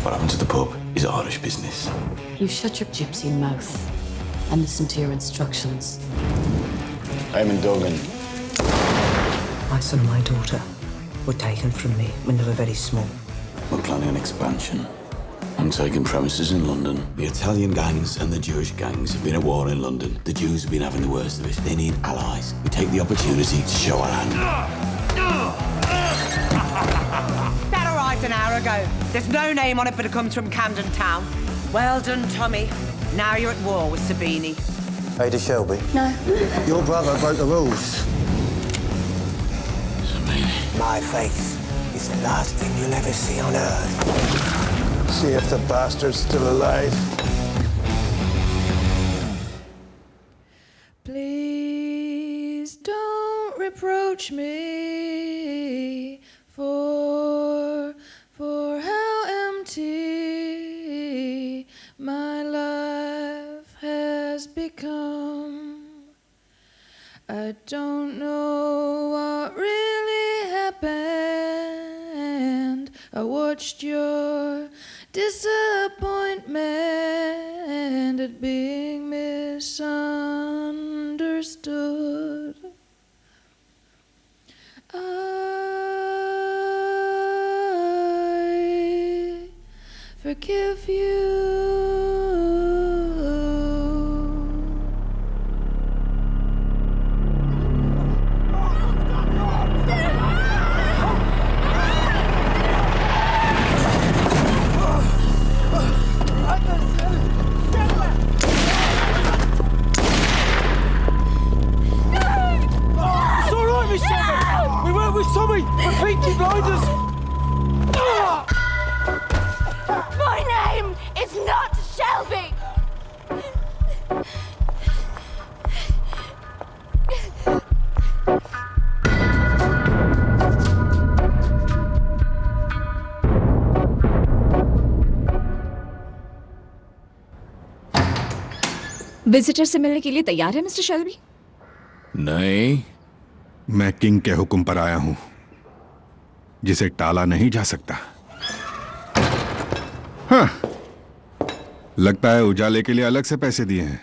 What happened to the pub is Irish business. You shut your gypsy mouth and listen to your instructions. Eamon Duggan. My son and my daughter were taken from me when they were very small. We're planning an expansion. I'm taking premises in London. The Italian gangs and the Jewish gangs have been at war in London. The Jews have been having the worst of it. They need allies. We take the opportunity to show our hand. That arrived an hour ago. There's no name on it, but it comes from Camden Town. Well done, Tommy. Now you're at war with Sabini. Ada Shelby. No. Your brother broke the rules. Sabini. My face is the last thing you'll ever see on Earth. See if the bastard's still alive. Please don't reproach me for how empty my life has become. I don't know what really happened. I watched your disappointment at being misunderstood. I forgive you. My name is not Shelby! Visitor से मिलने के लिए तैयार है mister Shelby? नहीं, मैं king के हुक्म पर आया हूं, जिसे टाला नहीं जा सकता। हाँ, लगता है उजाले के लिए अलग से पैसे दिए हैं।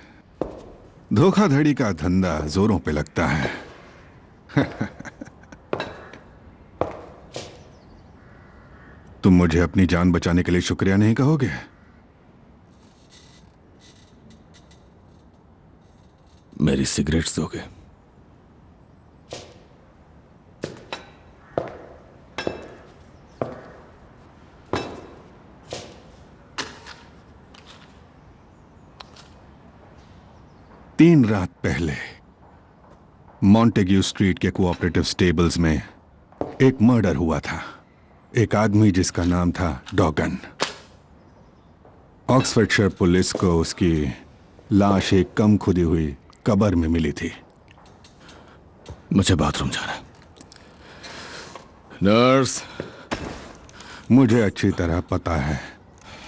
धोखाधड़ी का धंधा जोरों पे लगता है। तुम मुझे अपनी जान बचाने के लिए शुक्रिया नहीं कहोगे? मेरी सिगरेट्स दोगे? तीन रात पहले मॉन्टेग्यू स्ट्रीट के कोऑपरेटिव स्टेबल्स में एक मर्डर हुआ था। एक आदमी जिसका नाम था डॉगन। ऑक्सफोर्डशायर पुलिस को उसकी लाश एक कम खुदी हुई कब्र में मिली थी। मुझे बाथरूम जाना है। नर्स। मुझे अच्छी तरह पता है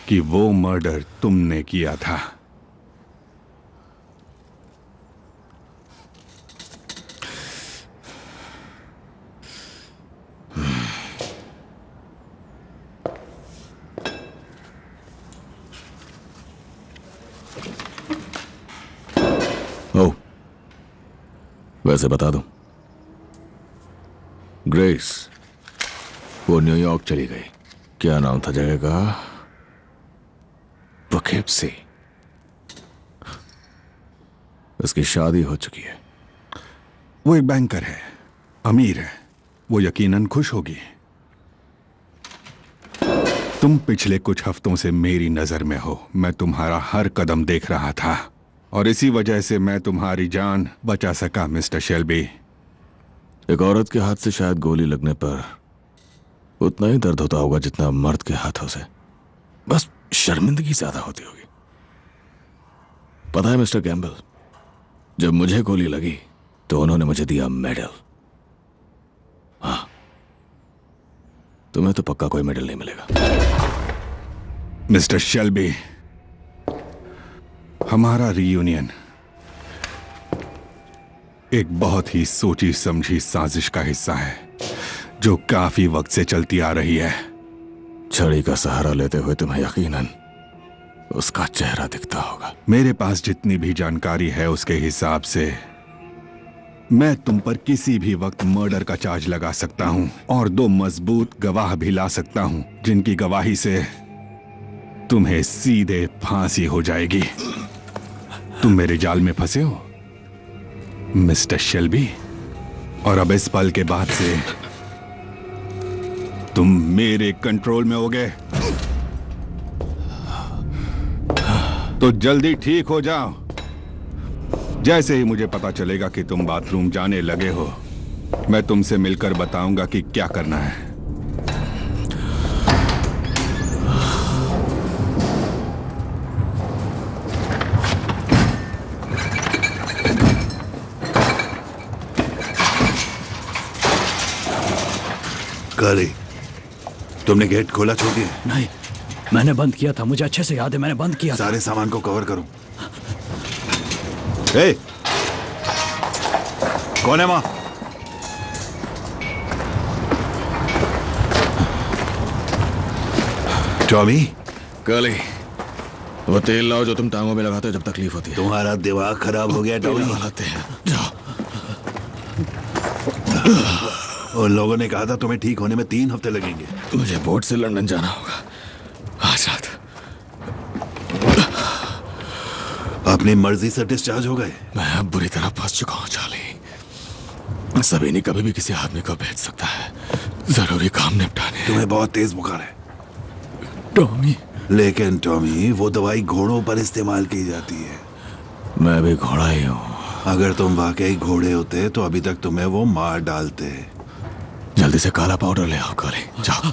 कि वो मर्डर तुमने किया था। वैसे बता दूं, ग्रेस वो न्यूयॉर्क चली गई। क्या नाम था जगह का? poughkeepsie। उसकी शादी हो चुकी है। वो एक बैंकर है, अमीर है। वो यकीनन खुश होगी। तुम पिछले कुछ हफ्तों से मेरी नजर में हो। मैं तुम्हारा हर कदम देख रहा था और इसी वजह से मैं तुम्हारी जान बचा सका मिस्टर शेल्बी। एक औरत के हाथ से शायद गोली लगने पर उतना ही दर्द होता होगा जितना मर्द के हाथों से। बस शर्मिंदगी ज्यादा होती होगी। पता है मिस्टर कैम्बल, जब मुझे गोली लगी तो उन्होंने मुझे दिया मेडल। हाँ, तुम्हें तो पक्का कोई मेडल नहीं मिलेगा। मिस्टर शेल्बी, हमारा रियूनियन एक बहुत ही सोची समझी साजिश का हिस्सा है जो काफी वक्त से चलती आ रही है। छड़ी का सहारा लेते हुए तुम्हें यकीनन उसका चेहरा दिखता होगा। मेरे पास जितनी भी जानकारी है उसके हिसाब से मैं तुम पर किसी भी वक्त मर्डर का चार्ज लगा सकता हूं और 2 मजबूत गवाह भी ला सकता हूं जिनकी गवाही से तुम्हें सीधे फांसी हो जाएगी। तुम मेरे जाल में फंसे हो मिस्टर शेल्बी, और अब इस पल के बाद से तुम मेरे कंट्रोल में होगे। तो जल्दी ठीक हो जाओ। जैसे ही मुझे पता चलेगा कि तुम बाथरूम जाने लगे हो, मैं तुमसे मिलकर बताऊंगा कि क्या करना है। काली, तुमने गेट खोला छोड़ दिया? नहीं, मैंने बंद किया था। मुझे अच्छे से याद है, मैंने बंद किया सारे सामान को कवर करो। ए, कौन है मां? टॉमी, काली, वो तेल लाओ जो तुम टांगों में लगाते हो जब तकलीफ होती है। तुम्हारा दिमाग खराब हो गया टॉमी। जाओ। उन लोगों ने कहा था तुम्हें ठीक होने में 3 हफ्ते लगेंगे। मुझे बोट से लंदन जाना होगा आज रात। अपनी मर्जी से डिस्चार्ज हो गए? मैं अब बुरी तरह फंस चुका हूँ चार्ली। सभी नहीं कभी भी किसी आदमी को भेज सकता है जरूरी काम निपटाने। तुम्हें बहुत तेज बुखार है टॉमी। लेकिन टॉमी, वो दवाई घोड़ों पर इस्तेमाल की जाती है। मैं भी घोड़ा ही हूँ। अगर तुम वाकई घोड़े होते तो अभी तक तुम्हें वो मार डालते। जल्दी से काला पाउडर ले आओ काली। जाओ,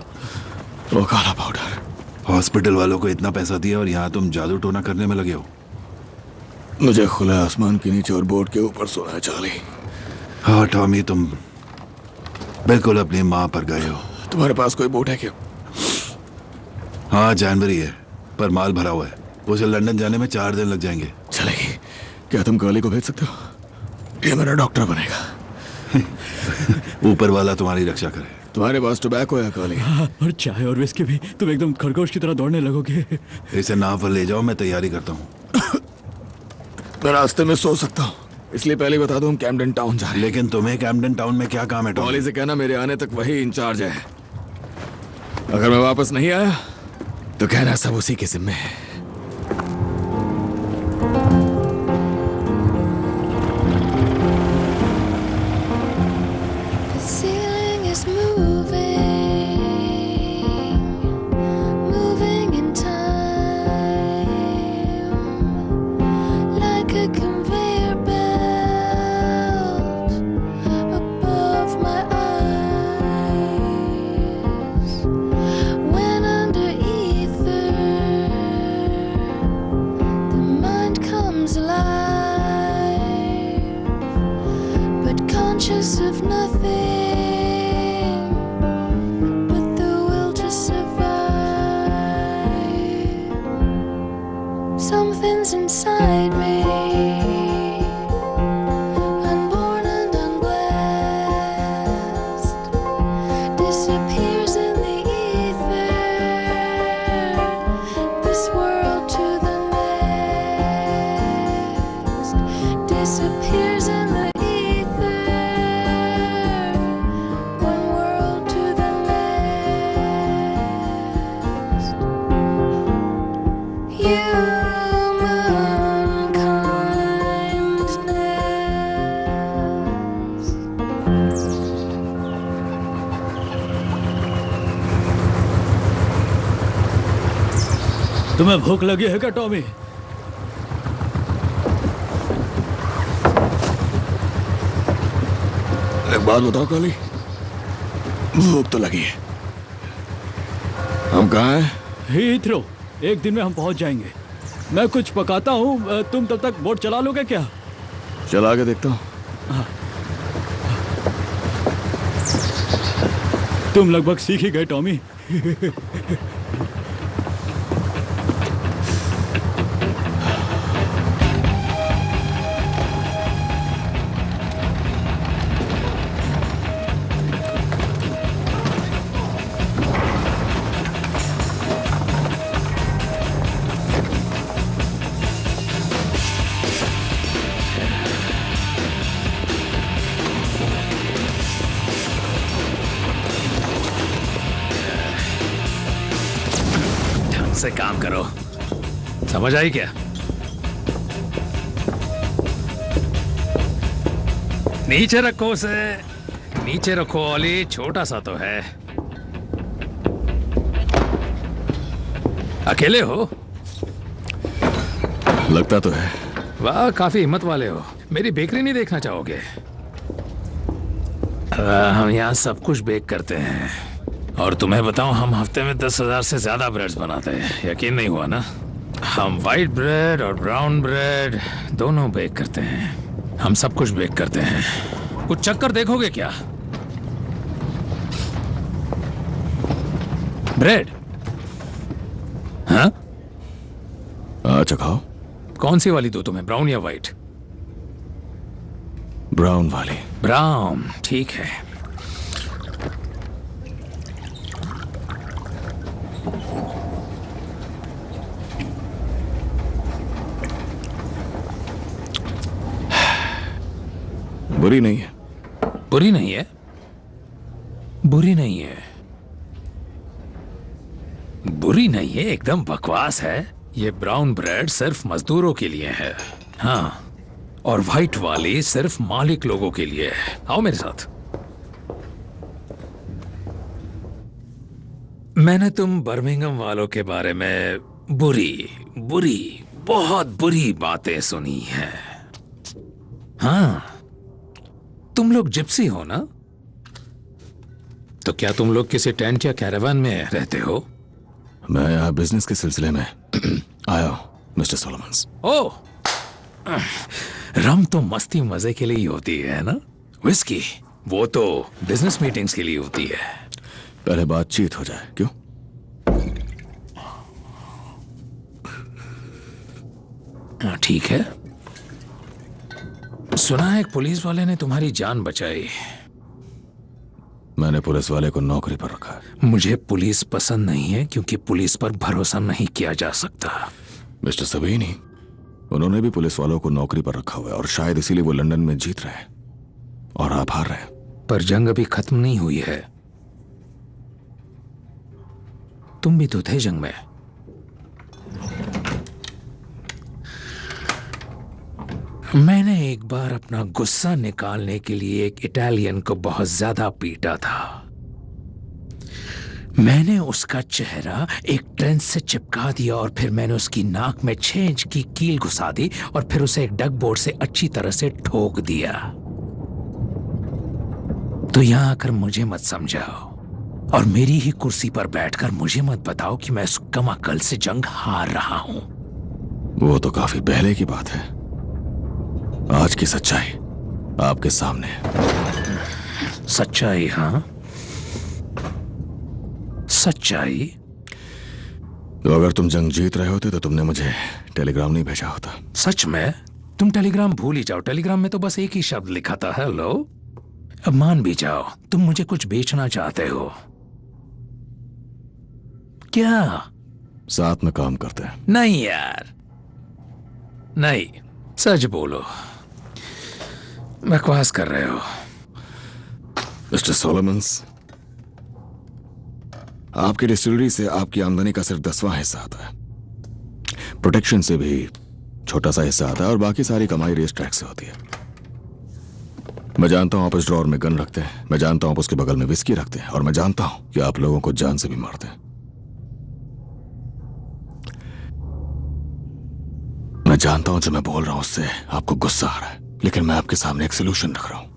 वो काला पाउडर। हॉस्पिटल वालों को इतना पैसा दिया और यहाँ तुम जादू टोना करने में लगे हो। मुझे खुला आसमान के नीचे और बोर्ड के ऊपर सोना है चार्ली। हाँ टॉमी, तुम बिल्कुल अपनी माँ पर गए हो। तुम्हारे पास कोई बोट है क्या? हाँ, जानवरी है, पर माल भरा हुआ है। उसे लंदन जाने में 4 दिन लग जाएंगे। चलेगी। क्या तुम काली को भेज सकते हो? ये मेरा डॉक्टर बनेगा। ऊपर वाला तुम्हारी रक्षा करे। तुम्हारे पास टोबैको है काली? और चाय और विस्की भी। तुम एकदम खरगोश की तरह दौड़ने लगोगे। इसे नाव पर ले जाओ, मैं तैयारी करता हूँ। मैं रास्ते में सो सकता हूँ, इसलिए पहले बता दूं हम कैम्पटन टाउन जा रहे हैं। लेकिन तुम्हें कैम्पटन टाउन में क्या काम है टॉमी? टॉली से कहना मेरे आने तक वही इंचार्ज है। अगर मैं वापस नहीं आया तो कहना सब उसी के जिम्मे है। The ceiling is moving in time, like a conveyor belt above my eyes. When under ether, the mind comes alive, but conscious of nothing but the will to survive. Something's inside me, unborn and unblessed, disappears in the ether, this world to the next, disappears in the ether, one world to the next. Humankindness. तुम्हें भूख लगी है क्या Tommy? एक बात बताओ काली, भूख तो लगी है। हम कहाँ हैं? हीथ्रो। एक दिन में हम पहुंच जाएंगे। मैं कुछ पकाता हूँ, तुम तब तक बोट चला लोगे क्या? चला के देखता हूँ। तुम लगभग सीख ही गए टॉमी। से काम करो, समझ आई क्या? नीचे रखो उसे, नीचे रखो ओली, छोटा सा तो है। अकेले हो? लगता तो है। वाह, काफी हिम्मत वाले हो। मेरी बेकरी नहीं देखना चाहोगे? हम यहाँ सब कुछ बेक करते हैं, और तुम्हें बताऊं, हम हफ्ते में 10,000 से ज्यादा ब्रेड्स बनाते हैं। यकीन नहीं हुआ ना? हम वाइट ब्रेड और ब्राउन ब्रेड दोनों बेक करते हैं। हम सब कुछ बेक करते हैं। कुछ चक्कर देखोगे क्या? ब्रेड? हाँ, अच्छा खाओ। कौन सी वाली दो तुम्हें, ब्राउन या वाइट? ब्राउन वाली। ब्राउन, ठीक है। बुरी नहीं है। बुरी नहीं है? बुरी नहीं है, बुरी नहीं है, एकदम बकवास है। ये ब्राउन ब्रेड सिर्फ मजदूरों के लिए है, हाँ, और व्हाइट वाली सिर्फ मालिक लोगों के लिए है। आओ मेरे साथ। मैंने तुम बर्मिंघम वालों के बारे में बुरी बुरी बहुत बुरी बातें सुनी हैं। हाँ, तुम लोग जिप्सी हो ना? तो क्या तुम लोग किसी टेंट या कैरावान में रहते हो? मैं यहाँ बिजनेस के सिलसिले में आया हूँ, मिस्टर सोलोमन्स। ओह, रम तो मस्ती मजे के लिए ही होती है ना? विस्की वो तो बिजनेस मीटिंग्स के लिए होती है। पहले बातचीत हो जाए, क्यों? ठीक है। सुना है एक पुलिस वाले ने तुम्हारी जान बचाई। मैंने पुलिस वाले को नौकरी पर रखा है। मुझे पुलिस पसंद नहीं है, क्योंकि पुलिस पर भरोसा नहीं किया जा सकता। मिस्टर सबीनी, उन्होंने भी पुलिस वालों को नौकरी पर रखा हुआ है, और शायद इसीलिए वो लंदन में जीत रहे हैं और आप हार रहे हैं। पर जंग अभी खत्म नहीं हुई है। तुम भी तो थे जंग में। मैंने एक बार अपना गुस्सा निकालने के लिए एक इटालियन को बहुत ज्यादा पीटा था। मैंने उसका चेहरा एक ट्रेन से चिपका दिया, और फिर मैंने उसकी नाक में 6 इंच की कील घुसा दी, और फिर उसे एक डग बोर्ड से अच्छी तरह से ठोक दिया। तो यहां आकर मुझे मत समझाओ, और मेरी ही कुर्सी पर बैठकर मुझे मत बताओ कि मैं उस कम अकल से जंग हार रहा हूं। वो तो काफी पहले की बात है। आज की सच्चाई आपके सामने है। सच्चाई? हाँ, सच्चाई। तो अगर तुम जंग जीत रहे होते तो तुमने मुझे टेलीग्राम नहीं भेजा होता। सच में? तुम टेलीग्राम भूल ही जाओ। टेलीग्राम में तो बस एक ही शब्द लिखा था, हेलो। अब मान भी जाओ तुम मुझे कुछ बेचना चाहते हो। क्या? साथ में काम करते हैं। नहीं यार, नहीं, सच बोलो। बकवास कर रहे हो। मिस्टर सोलोमन्स, आपकी डिस्टिलरी से आपकी आमदनी का सिर्फ 10वां हिस्सा आता है। प्रोटेक्शन से भी छोटा सा हिस्सा आता है, और बाकी सारी कमाई रेस ट्रैक से होती है। मैं जानता हूं आप इस ड्रॉर में गन रखते हैं, मैं जानता हूं आप उसके बगल में विस्की रखते हैं, और मैं जानता हूं कि आप लोगों को जान से भी मारते हैं। मैं जानता हूं जो मैं बोल रहा हूं उससे आपको गुस्सा आ रहा है, लेकिन मैं आपके सामने एक सोल्यूशन रख रहा हूं।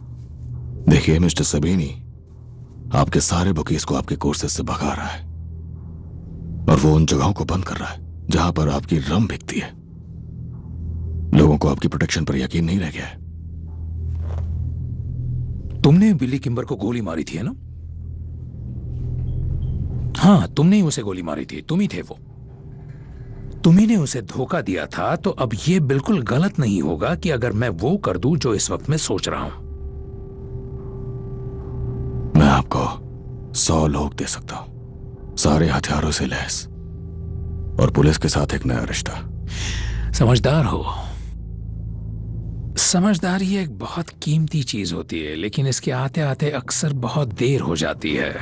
देखिए मिस्टर सबीनी, आपके सारे बुकीज को आपके कोर्सेज से भगा रहा है, और वो उन जगहों को बंद कर रहा है जहां पर आपकी रम बिकती है। लोगों को आपकी प्रोटेक्शन पर यकीन नहीं रह गया है। तुमने बिली किम्बर को गोली मारी थी, है ना? हाँ, तुमने ही उसे गोली मारी थी, तुम ही थे वो। तुम्ही ने उसे धोखा दिया था, तो अब यह बिल्कुल गलत नहीं होगा कि अगर मैं वो कर दूं जो इस वक्त मैं सोच रहा हूं। मैं आपको 100 लोग दे सकता हूं, सारे हथियारों से लैस, और पुलिस के साथ एक नया रिश्ता। समझदार हो। समझदारी एक बहुत कीमती चीज होती है, लेकिन इसके आते आते अक्सर बहुत देर हो जाती है।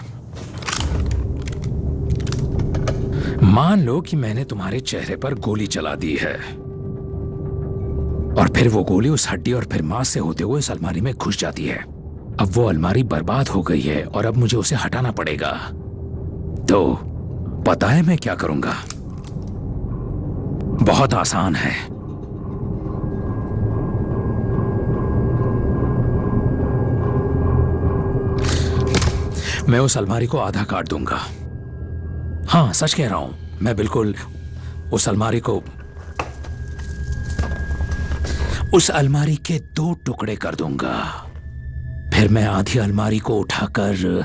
मान लो कि मैंने तुम्हारे चेहरे पर गोली चला दी है और फिर वो गोली उस हड्डी और फिर मांस से होते हुए उस अलमारी में घुस जाती है। अब वो अलमारी बर्बाद हो गई है और अब मुझे उसे हटाना पड़ेगा। तो पता है मैं क्या करूंगा? बहुत आसान है। मैं उस अलमारी को आधा काट दूंगा। हाँ, सच कह रहा हूं, मैं बिल्कुल उस अलमारी के 2 टुकड़े कर दूंगा। फिर मैं आधी अलमारी को उठाकर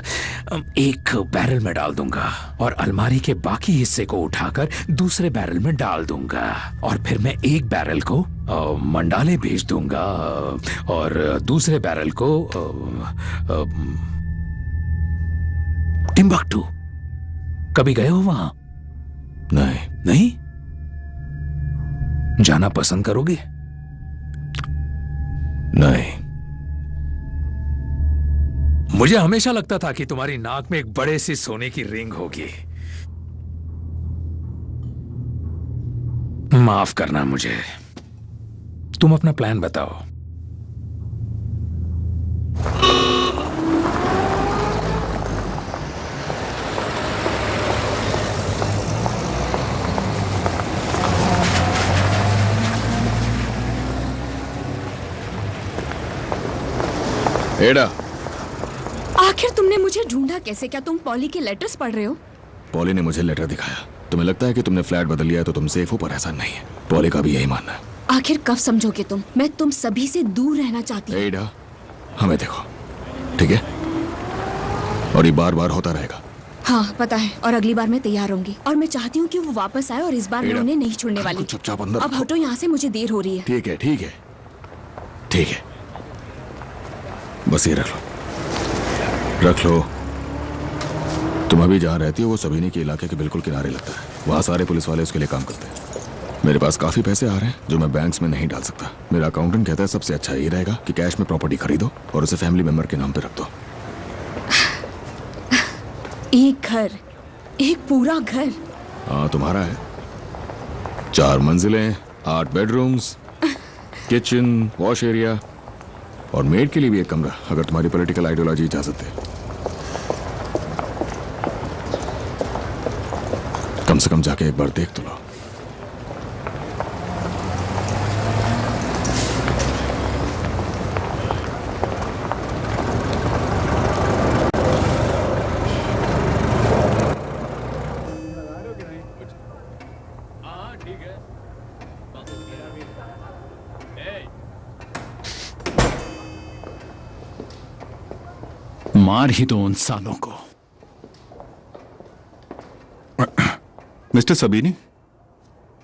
एक बैरल में डाल दूंगा और अलमारी के बाकी हिस्से को उठाकर दूसरे बैरल में डाल दूंगा और फिर मैं एक बैरल को मंडाले भेज दूंगा और दूसरे बैरल को टिम्बक्टू। कभी गए हो वहां? नहीं? जाना पसंद करोगे? नहीं। मुझे हमेशा लगता था कि तुम्हारी नाक में एक बड़े सी सोने की रिंग होगी। माफ करना मुझे। तुम अपना प्लान बताओ। एडा, आखिर तुमने मुझे ढूंढा कैसे? क्या तुम पॉली के लेटर्स पढ़ रहे हो? पॉली ने मुझे लेटर दिखाया। तुम्हें लगता है कि तुमने फ्लैट बदल लिया है तो तुम सेफ हो, पर ऐसा नहीं है। पॉली का भी यही मानना है। आखिर कब समझोगे तुम? मैं तुम सभी से दूर रहना चाहती हूँ। एडा, हमें देखो, ठीक है? और ये बार बार होता रहेगा। हाँ पता है, और अगली बार मैं तैयार होंगी और मैं चाहती हूँ कि वो वापस आए और इस बार मैं उन्हें नहीं छोड़ने वाली। चुपचाप अंदर अब हटो यहाँ से, मुझे देर हो रही है। ठीक है, ठीक है, ठीक है, बस ये रख लो। तुम अभी जहाँ रहती हो वो सबीनी के इलाके के बिल्कुल किनारे लगता है। वहाँ सारे पुलिस वाले उसके लिए काम करते हैं। मेरे पास काफी पैसे आ रहे हैं जो मैं बैंक्स में नहीं डाल सकता। मेरा अकाउंटेंट कहता है सबसे अच्छा ये रहेगा कि कैश में प्रॉपर्टी खरीदो और उसे फैमिली मेंबर के नाम पे रख दो। एक घर, एक पूरा घर। हाँ, तुम्हारा है। 4 मंजिलें, 8 बेडरूम्स, किचन, वॉश एरिया और मेड के लिए भी एक कमरा, अगर तुम्हारी पॉलिटिकल आइडियोलॉजी इजाजत दे। कम से कम जाके एक बार देख तो लो। मार ही दो उन सालों को। मिस्टर सबीनी,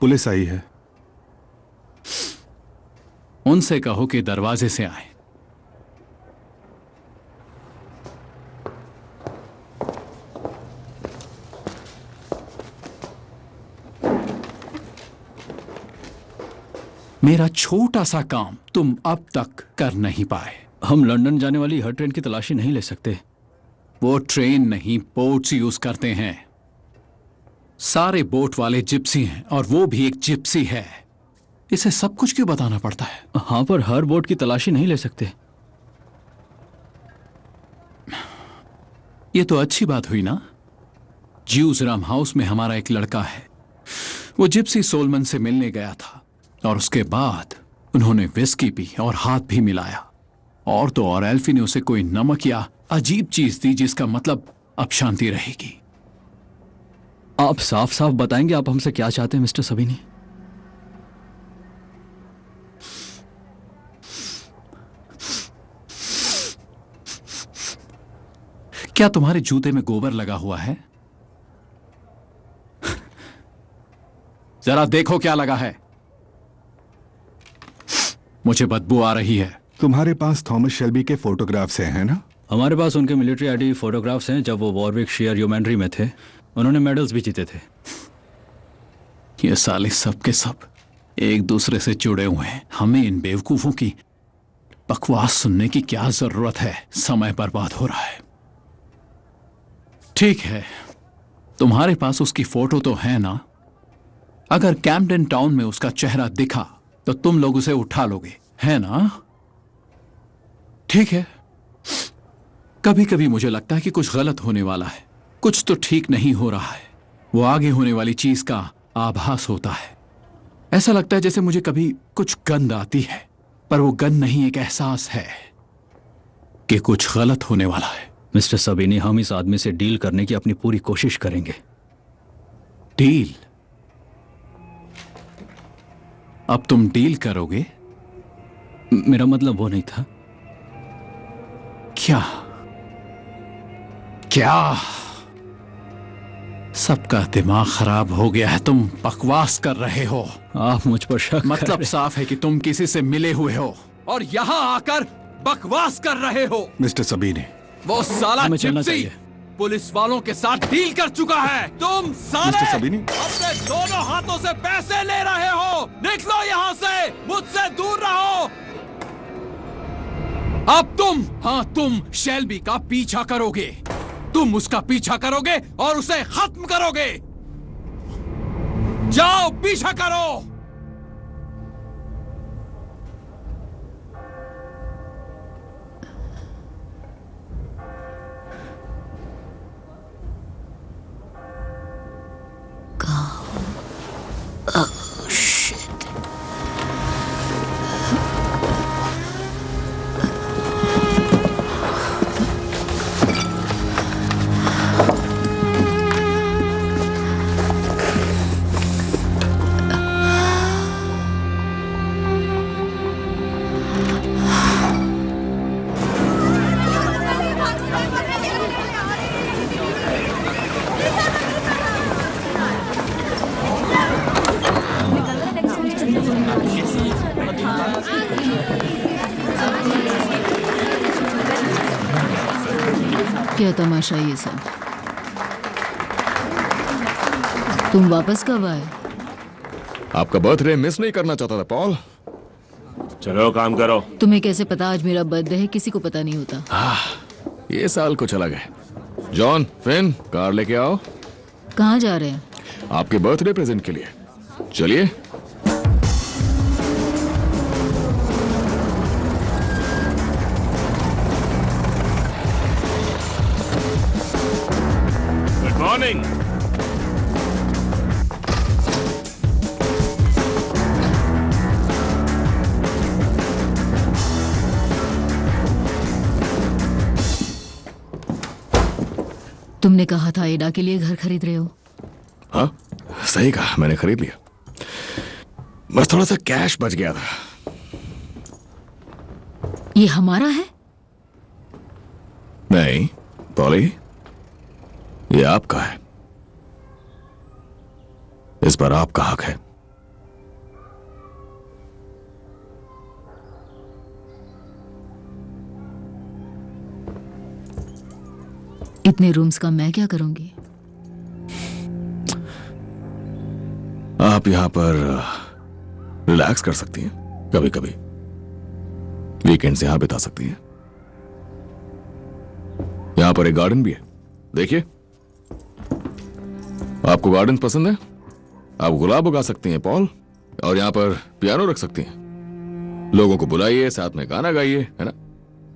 पुलिस आई है। उनसे कहो कि दरवाजे से आए। मेरा छोटा सा काम तुम अब तक कर नहीं पाए। हम लंदन जाने वाली हर ट्रेन की तलाशी नहीं ले सकते। वो ट्रेन नहीं, बोट्स यूज करते हैं। सारे बोट वाले जिप्सी हैं और वो भी एक जिप्सी है। इसे सब कुछ क्यों बताना पड़ता है? हाँ, पर हर बोट की तलाशी नहीं ले सकते। ये तो अच्छी बात हुई ना। ज्यूजराम हाउस में हमारा एक लड़का है। वो जिप्सी सोलमन से मिलने गया था और उसके बाद उन्होंने विस्की पी और हाथ भी मिलाया। और तो और एल्फी ने उसे कोई नमक या अजीब चीज दी जिसका मतलब अब शांति रहेगी। आप साफ साफ बताएंगे आप हमसे क्या चाहते हैं मिस्टर सबीनी? क्या तुम्हारे जूते में गोबर लगा हुआ है? जरा देखो क्या लगा है। मुझे बदबू आ रही है। तुम्हारे पास थॉमस शेल्बी के फोटोग्राफ्स हैं ना? हमारे पास उनके मिलिट्री आईडी फोटोग्राफ्स हैं जब वो वॉरविकशायर ह्यूमैनिटी में थे। उन्होंने मेडल्स भी जीते थे। ये साले सब के सब एक दूसरे से जुड़े हुए हैं। हमें इन बेवकूफों की बकवास सुनने की क्या जरूरत है? समय बर्बाद हो रहा है। ठीक है, तुम्हारे पास उसकी फोटो तो है ना? अगर कैम्पटन टाउन में उसका चेहरा दिखा तो तुम लोग उसे उठा लोगे, है ना? ठीक है। कभी कभी मुझे लगता है कि कुछ गलत होने वाला है, कुछ तो ठीक नहीं हो रहा है। वो आगे होने वाली चीज का आभास होता है। ऐसा लगता है जैसे मुझे कभी कुछ गंध आती है, पर वो गंध नहीं, एक एहसास है कि कुछ गलत होने वाला है। मिस्टर सबीनी, हम इस आदमी से डील करने की अपनी पूरी कोशिश करेंगे। डील? अब तुम डील करोगे? मेरा मतलब वो नहीं था। क्या? क्या? सबका दिमाग खराब हो गया है। तुम बकवास कर रहे हो। आप मुझ पर शक मतलब साफ है कि तुम किसी से मिले हुए हो और यहां आकर बकवास कर रहे हो। मिस्टर सबीनी, वो साला हमें चलना जिप्सी चाहिए। पुलिस वालों के साथ डील कर चुका है। तुम साले मिस्टर सबीनी? अपने दोनों हाथों से पैसे ले रहे हो। निकलो यहां से, मुझसे दूर रहो। अब तुम शेल्बी का पीछा करोगे। तुम उसका पीछा करोगे और उसे खत्म करोगे। जाओ, पीछा करो। Oh, shit. क्या तमाशा ये सब? तुम वापस कब आए? आपका बर्थडे मिस नहीं करना चाहता था पॉल। चलो काम करो। तुम्हें कैसे पता आज मेरा बर्थडे है? किसी को पता नहीं होता। ये साल कुछ अलग है। जॉन, फिन, कार लेके आओ। कहाँ जा रहे हैं? आपके बर्थडे प्रेजेंट के लिए। चलिए। Good morning. तुमने कहा था एडा के लिए घर खरीद रहे हो। हाँ, सही कहा, मैंने खरीद लिया। बस थोड़ा सा कैश बच गया था। ये हमारा है? नहीं पॉली, ये आपका है। इस पर आपका हक है। इतने रूम्स का मैं क्या करूंगी? आप यहां पर रिलैक्स कर सकती हैं, कभी कभी वीकेंड्स यहां बिता सकती हैं। यहां पर एक गार्डन भी है, देखिए। आपको गार्डन पसंद है? आप गुलाब उगा सकती हैं पॉल, और यहां पर पियानो रख सकती हैं। लोगों को बुलाइए, साथ में गाना गाइए, है ना?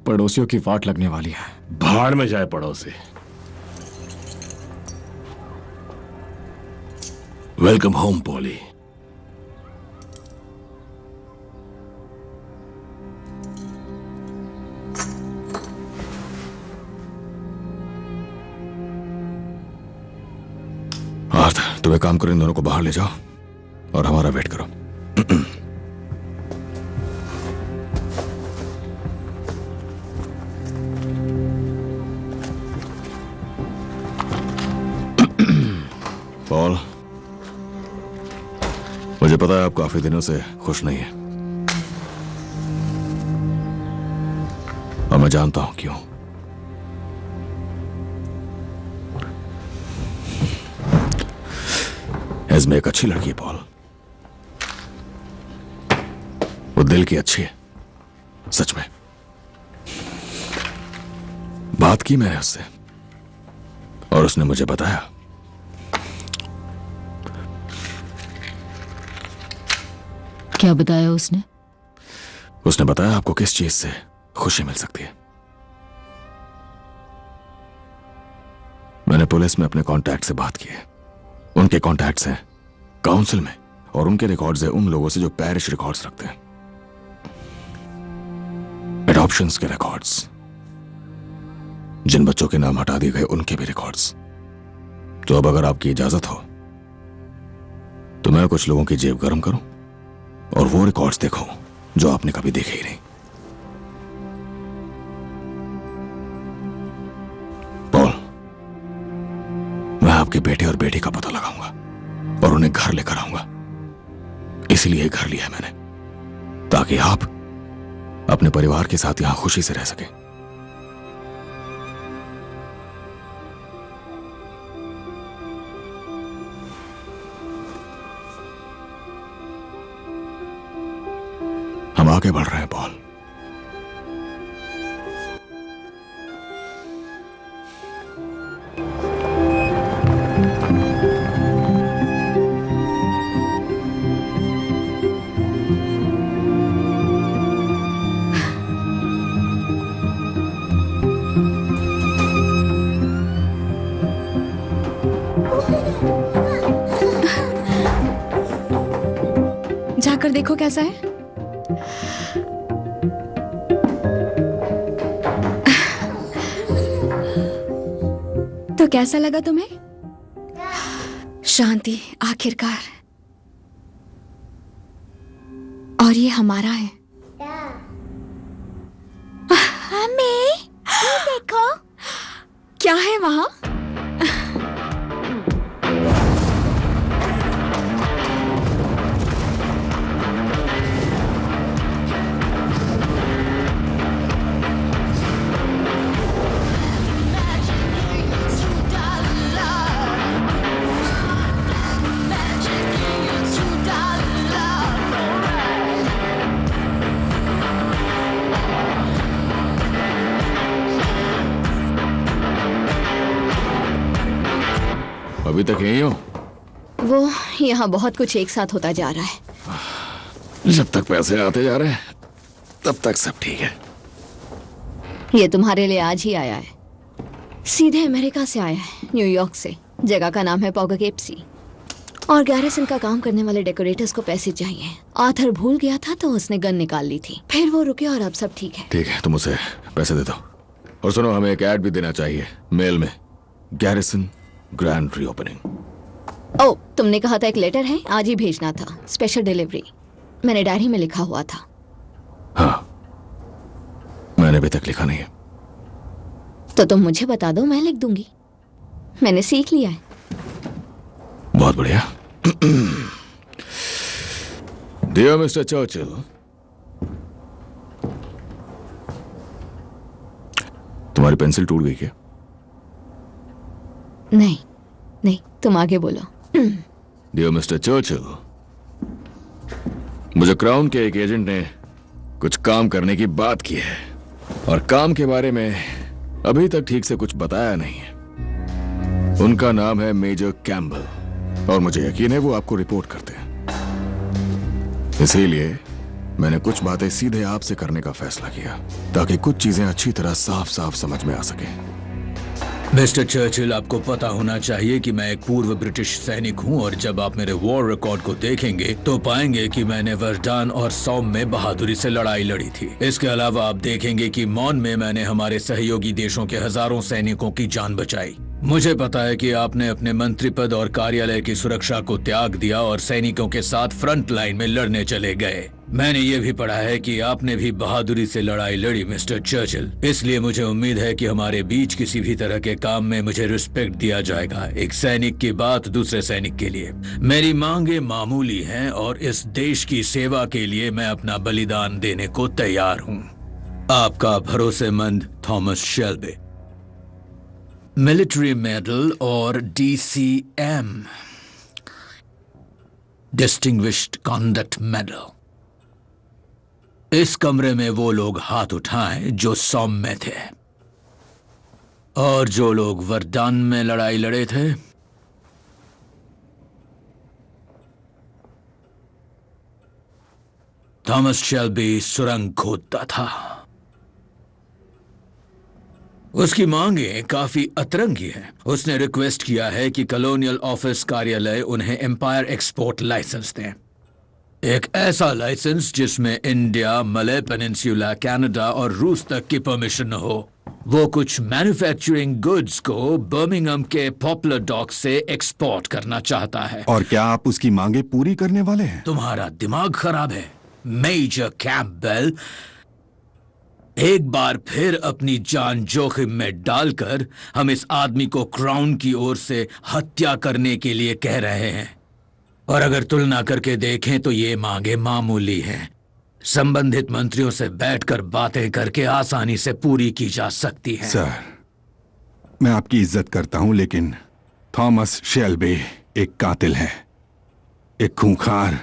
पड़ोसियों की वाट लगने वाली है। भाड़ में जाए पड़ोसी। Welcome home poly. आर्थ, तुम्हें काम करो, इन दोनों को बाहर ले जाओ और हमारा वेट करो। पॉल, मुझे पता है आप काफी दिनों से खुश नहीं है, और मैं जानता हूं क्यों। एस्मे एक अच्छी लड़की है पॉल, वो दिल की अच्छी है, सच में। बात की मैंने उससे और उसने मुझे बताया क्या बताया उसने? उसने बताया आपको किस चीज से खुशी मिल सकती है। मैंने पुलिस में अपने कांटेक्ट से बात की है। उनके कांटेक्ट्स हैं काउंसिल में, और उनके रिकॉर्ड्स है उन लोगों से जो पैरिश रिकॉर्ड्स रखते हैं, एडॉप्शंस के रिकॉर्ड्स, जिन बच्चों के नाम हटा दिए गए उनके भी रिकॉर्ड्स। तो अब अगर आपकी इजाजत हो तो मैं कुछ लोगों की जेब गर्म करूं और वो रिकॉर्ड्स देखूं जो आपने कभी देखे ही नहीं। पॉल, मैं आपके बेटे और बेटी का पता लगाऊंगा और उन्हें घर लेकर आऊंगा। इसीलिए घर लिया है मैंने, ताकि आप अपने परिवार के साथ यहां खुशी से रह सके। हम आगे बढ़ रहे हैं पॉल। जाकर देखो कैसा है। तो कैसा लगा तुम्हें? शांति आखिरकार। और ये हमारा है। मम्मी, ये देखो क्या है वहां। अभी तक यही हो? वो यहाँ बहुत कुछ एक साथ होता जा रहा है। जब तक पैसे आते जा रहे हैं तब तक सब ठीक है। ये तुम्हारे लिए आज ही आया है, सीधे अमेरिका से आया है, न्यूयॉर्क से। जगह का नाम है पॉगाकेप्सी। और गैरिसन का काम करने वाले डेकोरेटर्स को पैसे चाहिए। आर्थर भूल गया था तो उसने गन निकाल ली थी, फिर वो रुके और अब सब ठीक है। ठीक है, तुम उसे पैसे दे दो। और सुनो, हमें एक ऐड भी देना चाहिए मेल में, गैरिसन ग्रैंड रीओपनिंग। ओ, तुमने कहा था एक लेटर है, आज ही भेजना था, स्पेशल डिलीवरी। मैंने डायरी में लिखा हुआ था। हाँ, मैंने अभी तक लिखा नहीं है। तो तुम मुझे बता दो, मैं लिख दूंगी। मैंने सीख लिया है। बहुत बढ़िया। डियर मिस्टर चर्चिल, तुम्हारी पेंसिल टूट गई क्या? नहीं नहीं, तुम आगे बोलो। डियर मिस्टर चर्चिल, मुझे क्राउन के एक एजेंट ने कुछ काम करने की बात की है, और काम के बारे में अभी तक ठीक से कुछ बताया नहीं है। उनका नाम है मेजर कैम्बल, और मुझे यकीन है वो आपको रिपोर्ट करते हैं। इसीलिए मैंने कुछ बातें सीधे आपसे करने का फैसला किया, ताकि कुछ चीजें अच्छी तरह साफ साफ समझ में आ सके। मिस्टर चर्चिल, आपको पता होना चाहिए कि मैं एक पूर्व ब्रिटिश सैनिक हूं, और जब आप मेरे वॉर रिकॉर्ड को देखेंगे तो पाएंगे कि मैंने वर्डान और सौम में बहादुरी से लड़ाई लड़ी थी। इसके अलावा आप देखेंगे कि मॉन में मैंने हमारे सहयोगी देशों के हजारों सैनिकों की जान बचाई। मुझे पता है कि आपने अपने मंत्री पद और कार्यालय की सुरक्षा को त्याग दिया और सैनिकों के साथ फ्रंट लाइन में लड़ने चले गए। मैंने ये भी पढ़ा है कि आपने भी बहादुरी से लड़ाई लड़ी मिस्टर चर्चिल। इसलिए मुझे उम्मीद है कि हमारे बीच किसी भी तरह के काम में मुझे रिस्पेक्ट दिया जाएगा। एक सैनिक की बात दूसरे सैनिक के लिए। मेरी मांगे मामूली हैं, और इस देश की सेवा के लिए मैं अपना बलिदान देने को तैयार हूँ। आपका भरोसेमंद थॉमस शेल्बी। मिलिट्री मेडल और DCM, डिस्टिंग्विश्ड कॉन्डक्ट मेडल। इस कमरे में वो लोग हाथ उठाएं जो सौम में थे, और जो लोग वर्डान में लड़ाई लड़े थे। थॉमस शेल्बी सुरंग खोदता था। उसकी मांगें काफी अतरंगी हैं। उसने रिक्वेस्ट किया है कि कॉलोनियल ऑफिस कार्यालय उन्हें एम्पायर एक्सपोर्ट लाइसेंस दें, एक ऐसा लाइसेंस जिसमें इंडिया, मलय पेनिनसुला, कनाडा और रूस तक की परमिशन हो। वो कुछ मैन्युफैक्चरिंग गुड्स को बर्मिंघम के पॉपुलर डॉक से एक्सपोर्ट करना चाहता है। और क्या आप उसकी मांगे पूरी करने वाले हैं? तुम्हारा दिमाग खराब है मेजर कैंपबेल। एक बार फिर अपनी जान जोखिम में डालकर हम इस आदमी को क्राउन की ओर से हत्या करने के लिए कह रहे हैं। और अगर तुलना करके देखें तो ये मांगे मामूली हैं। संबंधित मंत्रियों से बैठकर बातें करके आसानी से पूरी की जा सकती हैं। सर, मैं आपकी इज्जत करता हूं, लेकिन थॉमस शेल्बी एक कातिल है, एक खूंखार,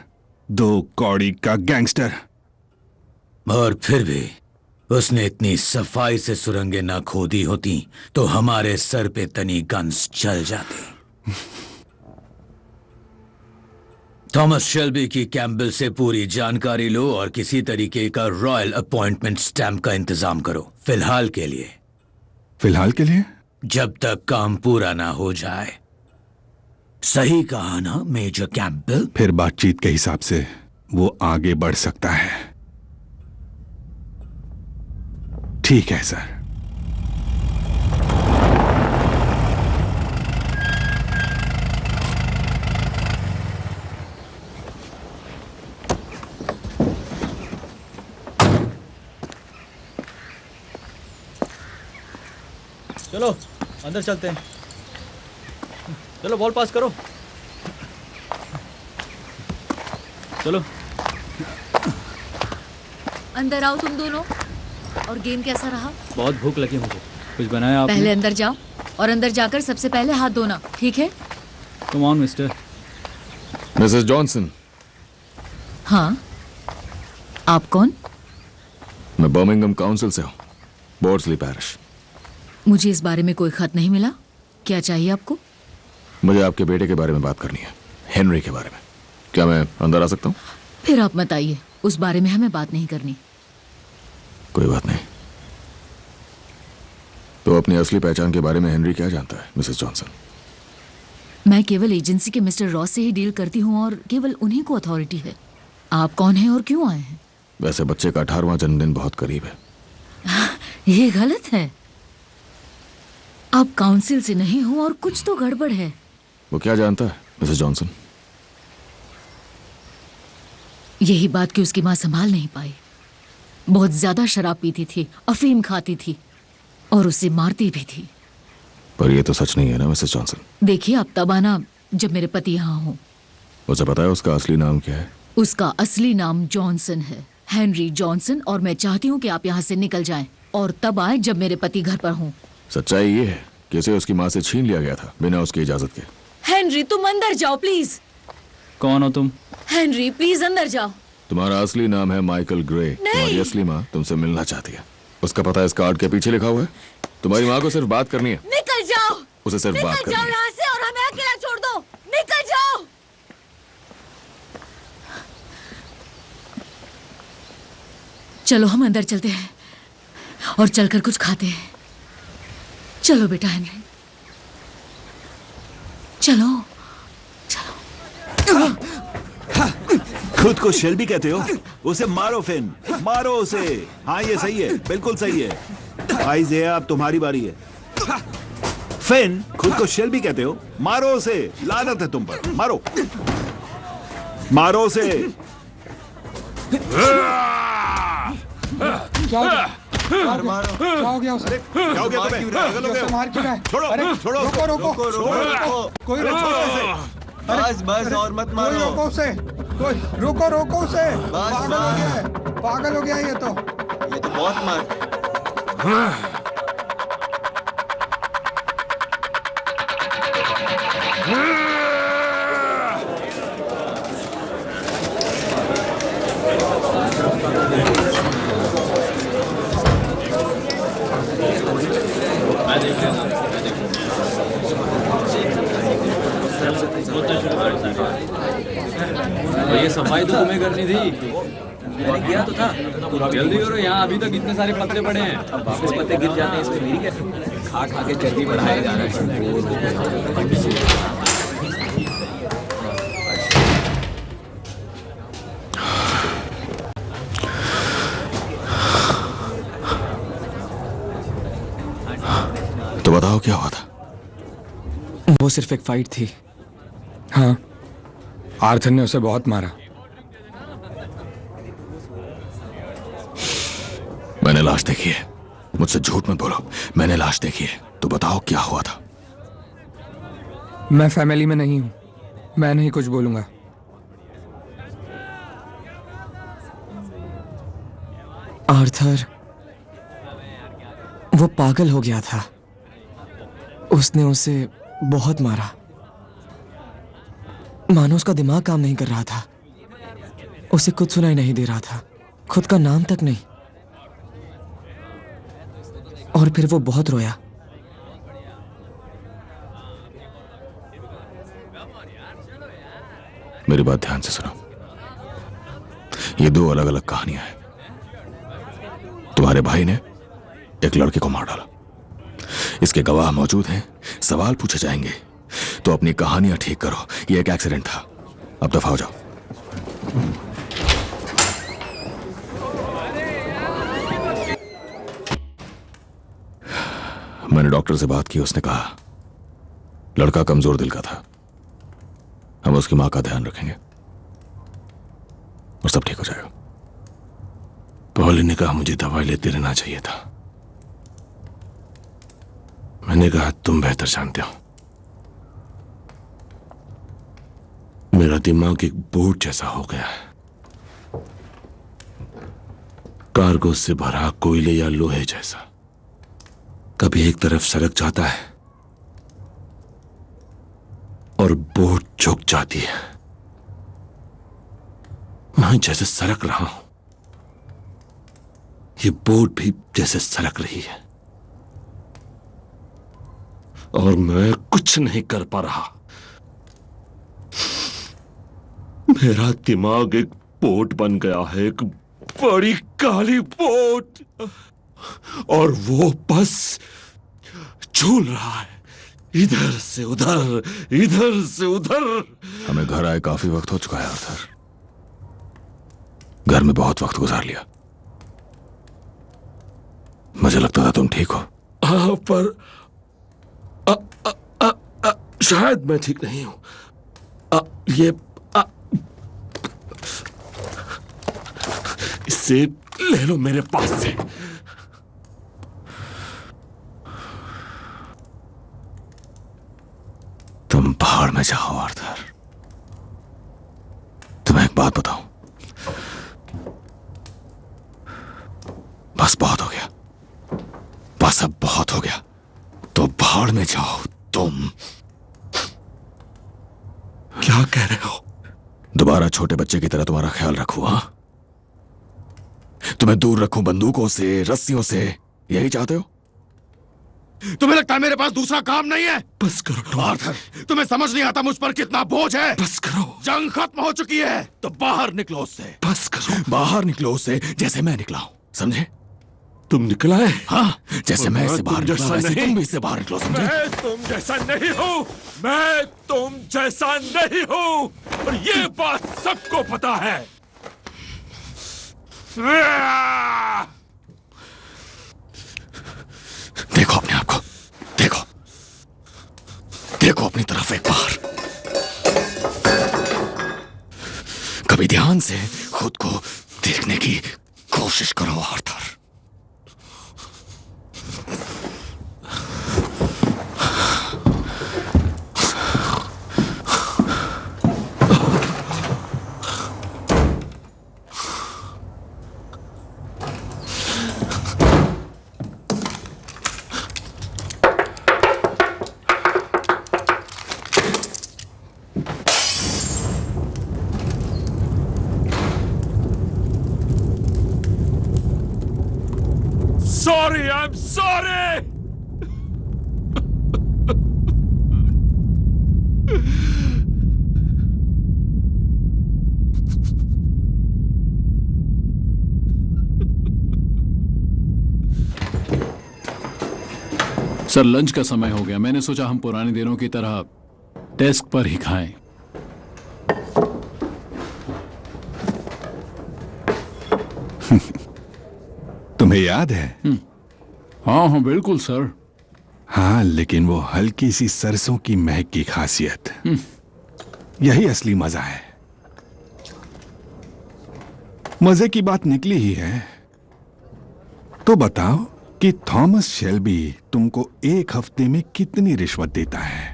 2 कौड़ी का गैंगस्टर। और फिर भी उसने इतनी सफाई से सुरंगें ना खोदी होती तो हमारे सर पे तनी गन्स चल जाती। थॉमस शेल्बी की कैंपबेल से पूरी जानकारी लो और किसी तरीके का रॉयल अपॉइंटमेंट स्टैंप का इंतजाम करो। फिलहाल के लिए। फिलहाल के लिए? जब तक काम पूरा ना हो जाए। सही कहा ना मेजर कैंपबेल? फिर बातचीत के हिसाब से वो आगे बढ़ सकता है। ठीक है सर। चलो अंदर चलते हैं। चलो बॉल पास करो। चलो अंदर आओ तुम दोनों। और गेम कैसा रहा? बहुत भूख लगी मुझे। कुछ बनाया आपने? पहले अंदर जाओ और अंदर जाकर सबसे पहले हाथ धोना, ठीक है? Come on mister. Mrs Johnson. हाँ, आप कौन? मैं बर्मिंघम काउंसिल से हूँ, बोर्ड्सली पैरिश। मुझे इस बारे में कोई खत नहीं मिला। क्या चाहिए आपको? मुझे आपके बेटे के बारे में बात करनी है, हेनरी के बारे में। क्या मैं अंदर आ सकता हूँ? फिर आप मत आइए, उस बारे में हमें बात नहीं करनी। कोई बात नहीं। तो अपनी असली पहचान के बारे में हेनरी क्या जानता है, मिसेस जॉनसन? मैं केवल एजेंसी के मिस्टर रॉस से ही डील करती हूँ और केवल उन्हीं को अथॉरिटी है। आप कौन हैं और क्यों आए हैं? वैसे बच्चे का 18वां जन्मदिन बहुत करीब है। ये गलत है। आप काउंसिल से नहीं हो और कुछ तो गड़बड़ है। वो क्या जानता है मिसेस जॉनसन? यही बात कि उसकी माँ संभाल नहीं पाई। बहुत ज्यादा शराब पीती थी, अफीम खाती थी और उसे मारती भी थी। पर ये तो सच नहीं है ना मिसेस जॉनसन? देखिए, आप तब आना जब मेरे पति यहाँ हो। उसे पता है उसका असली नाम क्या है? उसका असली नाम जॉनसन है, हेनरी जॉनसन। और मैं चाहती हूँ कि आप यहाँ से निकल जाएं और तब आए जब मेरे पति घर पर हों। सच्चाई ये है कि उसे उसकी माँ से छीन लिया गया था बिना उसकी इजाजत के। हेनरी, तुम अंदर जाओ प्लीज। कौन हो तुम? हेनरी, प्लीज अंदर जाओ। तुम्हारा असली नाम है माइकल ग्रे। तुम्हारी असली माँ तुमसे मिलना चाहती है। उसका पता इस कार्ड के पीछे लिखा हुआ है। तुम्हारी माँ को सिर्फ बात करनी है। निकल जाओ। उसे सिर्फ बात निकल करनी जाओ है। यहाँ से और हमें अकेला छोड़ दो। निकल जाओ। चलो हम अंदर चलते हैं और चलकर कुछ खाते हैं। चलो बेटा हेनरी, चलो चलो। खुद को शेल्बी कहते हो? उसे मारो फिन, मारो उसे। हाँ ये सही है, बिल्कुल सही है। आइज़े अब तुम्हारी बारी है। फिन, खुद को शेल्बी कहते हो? मारो उसे। लानत है तुम पर। मारो मारो उसे। क्या हो गया उसे? क्या हो गया तुम्हें? पागल हो गए हो? मार क्यों रहा है? छोड़ो, अरे छोड़ो रोको उसको। रोको रोको। कोई रोको उसे। बस और मत मारो। कोई रोको उसे। कोई रोको उसे। पागल हो गया है, पागल हो गया ये तो बहुत मार। ये सफाई तो तुम्हें करनी थी। मैंने किया तो था। जल्दी करो, यहाँ अभी तक इतने सारे पत्ते पड़े हैं। अब वापस पत्ते गिर जाते हैं, इसमें मेरी क्या? खा खा के चर्बी बढ़ाया जा रहा है। तो बताओ क्या हुआ था? वो सिर्फ एक फाइट थी। हाँ, आर्थर ने उसे बहुत मारा। मैंने लाश देखी है। मुझसे झूठ मत बोलो, मैंने लाश देखी है। तो बताओ क्या हुआ था? मैं फैमिली में नहीं हूं, मैं नहीं कुछ बोलूंगा। आर्थर वो पागल हो गया था। उसने उसे बहुत मारा। मानो उसका दिमाग काम नहीं कर रहा था। उसे कुछ सुनाई नहीं दे रहा था, खुद का नाम तक नहीं। और फिर वो बहुत रोया। मेरी बात ध्यान से सुनो। ये दो अलग अलग कहानियां हैं। तुम्हारे भाई ने एक लड़के को मार डाला, इसके गवाह मौजूद हैं, सवाल पूछे जाएंगे। तो अपनी कहानियां ठीक करो। ये एक एक्सीडेंट था, अब दफा हो जाओ। मैंने डॉक्टर से बात की, उसने कहा लड़का कमजोर दिल का था, हम उसकी मां का ध्यान रखेंगे और सब ठीक हो जाएगा। पॉली ने कहा मुझे दवाई लेते रहना चाहिए था। मैंने कहा तुम बेहतर जानते हो। मेरा दिमाग एक बोट जैसा हो गया है, कार्गो से भरा कोयले या लोहे जैसा। कभी एक तरफ सरक जाता है और बोट झुक जाती है। मैं जैसे सरक रहा हूं, ये बोट भी जैसे सरक रही है और मैं कुछ नहीं कर पा रहा। मेरा दिमाग एक बोट बन गया है, एक बड़ी काली बोट, और वो बस झूल रहा है, इधर से उधर, इधर से उधर। हमें घर आए काफी वक्त हो चुका है आर्थर। घर में बहुत वक्त गुजार लिया। मुझे लगता था तुम ठीक हो। हाँ, पर शायद मैं ठीक नहीं हूं। इससे ले लो मेरे पास से। तुम पहाड़ में जाओ आर्थर। तुम्हें एक बात बताऊं, बस बहुत हो गया, बस अब बहुत हो गया। तो पहाड़ में जाओ। तुम क्या कह रहे हो? दोबारा छोटे बच्चे की तरह तुम्हारा ख्याल रखूं? हाँ, तुम्हें दूर रखूं बंदूकों से, रस्सियों से, यही चाहते हो? तुम्हें लगता है मेरे पास दूसरा काम नहीं है? बस करो आर्थर, तुम्हें समझ नहीं आता मुझ पर कितना बोझ है। बस करो, जंग खत्म हो चुकी है, तो बाहर निकलो उससे। बस करो, बाहर निकलो उससे, जैसे मैं निकला हूं, समझे? तुम निकला है? हाँ, जैसे मैं इससे बाहर निकला वैसे नहीं। तुम भी इससे बाहर निकलो, समझे? मैं तुम जैसा नहीं हूँ, मैं तुम जैसा नहीं हूँ, और ये बात सबको पता है। देखो अपने आप को, देखो, देखो अपनी तरफ एक बार। कभी ध्यान से खुद को देखने की कोशिश करो Arthur. Sorry, I'm sorry! Sir lunch का समय हो गया, मैंने सोचा हम पुराने दिनों की तरह डेस्क पर ही खाएं। तुम्हें याद है? हाँ हाँ बिल्कुल सर। हाँ, लेकिन वो हल्की सी सरसों की महक की खासियत, यही असली मजा है। मजे की बात निकली ही है, तो बताओ कि थॉमस शेल्बी तुमको एक हफ्ते में कितनी रिश्वत देता है?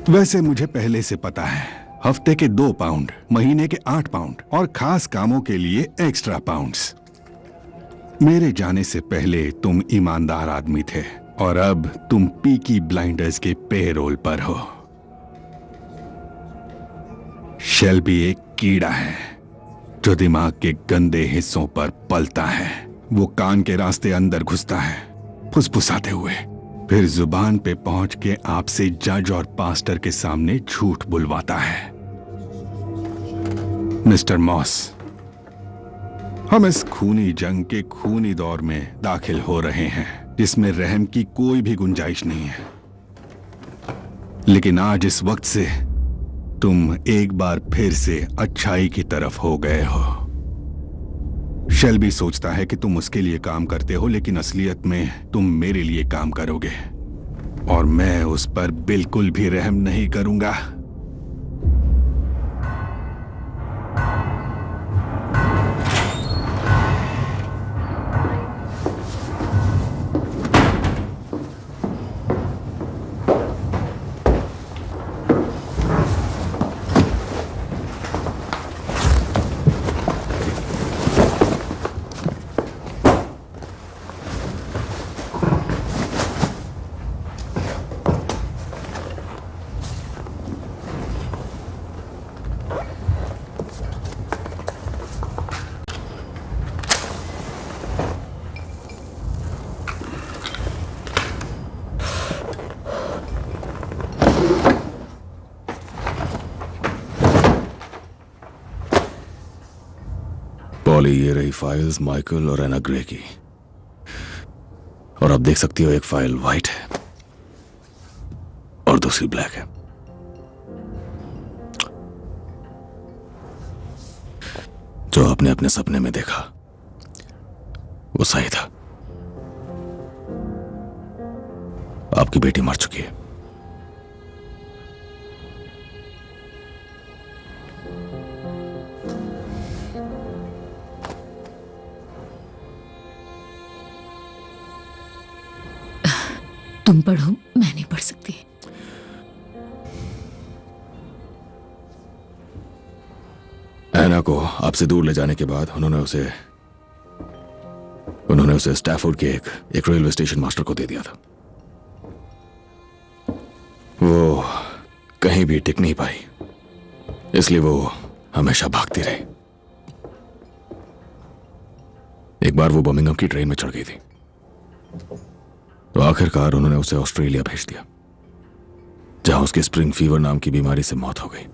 वैसे मुझे पहले से पता है, हफ्ते के 2 पाउंड, महीने के 8 पाउंड और खास कामों के लिए एक्स्ट्रा पाउंड्स। मेरे जाने से पहले तुम ईमानदार आदमी थे और अब तुम पीकी ब्लाइंडर्स के पेरोल पर हो। शेल्बी एक कीड़ा है जो दिमाग के गंदे हिस्सों पर पलता है। वो कान के रास्ते अंदर घुसता है फुसफुसाते हुए, फिर जुबान पे पहुंच के आपसे जज और पास्टर के सामने झूठ बुलवाता है। मिस्टर मॉस, हम इस खूनी जंग के खूनी दौर में दाखिल हो रहे हैं जिसमें रहम की कोई भी गुंजाइश नहीं है। लेकिन आज इस वक्त से तुम एक बार फिर से अच्छाई की तरफ हो गए हो। शेल्बी सोचता है कि तुम उसके लिए काम करते हो, लेकिन असलियत में तुम मेरे लिए काम करोगे और मैं उस पर बिल्कुल भी रहम नहीं करूंगा। पॉली, ये रही फाइल्स माइकल और एना ग्रे की, और आप देख सकती हो एक फाइल वाइट है और दूसरी ब्लैक है। जो आपने अपने सपने में देखा वो सही था। आपकी बेटी मर चुकी है। तुम पढ़ो, मैं नहीं पढ़ सकती। एना को आपसे दूर ले जाने के बाद उन्होंने उसे स्टैफोर्ड के एक रेलवे स्टेशन मास्टर को दे दिया था। वो कहीं भी टिक नहीं पाई, इसलिए वो हमेशा भागती रही। एक बार वो बर्मिंघम की ट्रेन में चढ़ गई थी, तो आखिरकार उन्होंने उसे ऑस्ट्रेलिया भेज दिया, जहां उसके स्प्रिंग फीवर नाम की बीमारी से मौत हो गई।